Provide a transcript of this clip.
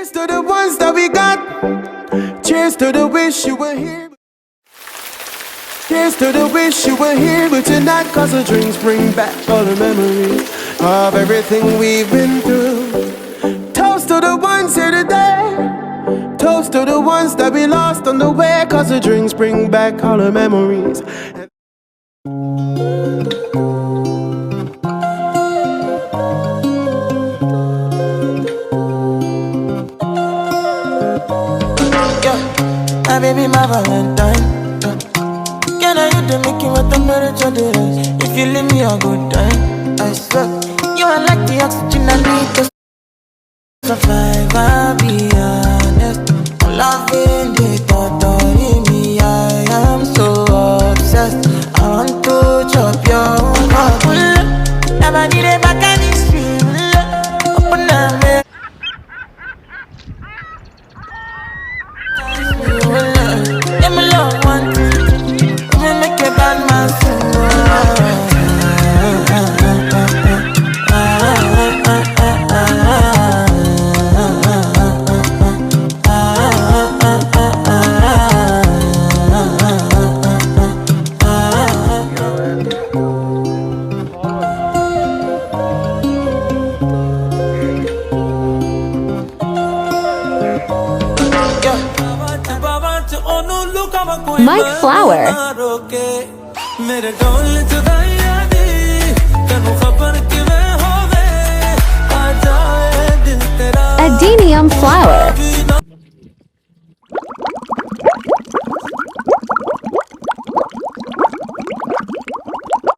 Cheers to the ones that we got. Cheers to the wish you were here. Cheers to the wish you were here, but you're not. Cause the drinks bring back all the memories of everything we've been through. Toast to the ones here today. Toast to the ones that we lost on the way. Cause the drinks bring back all the memories. My baby, my Valentine. Can I hit the making with temperature the rise? If you leave me a good time, I swear you are like the oxygen I need to survive. I'll be honest, I'm loving the thought of me. I am so obsessed. I want to chop your heart. Never did it back in the street. Open up me. Let me love one. Let me make a bad man Mike Flower.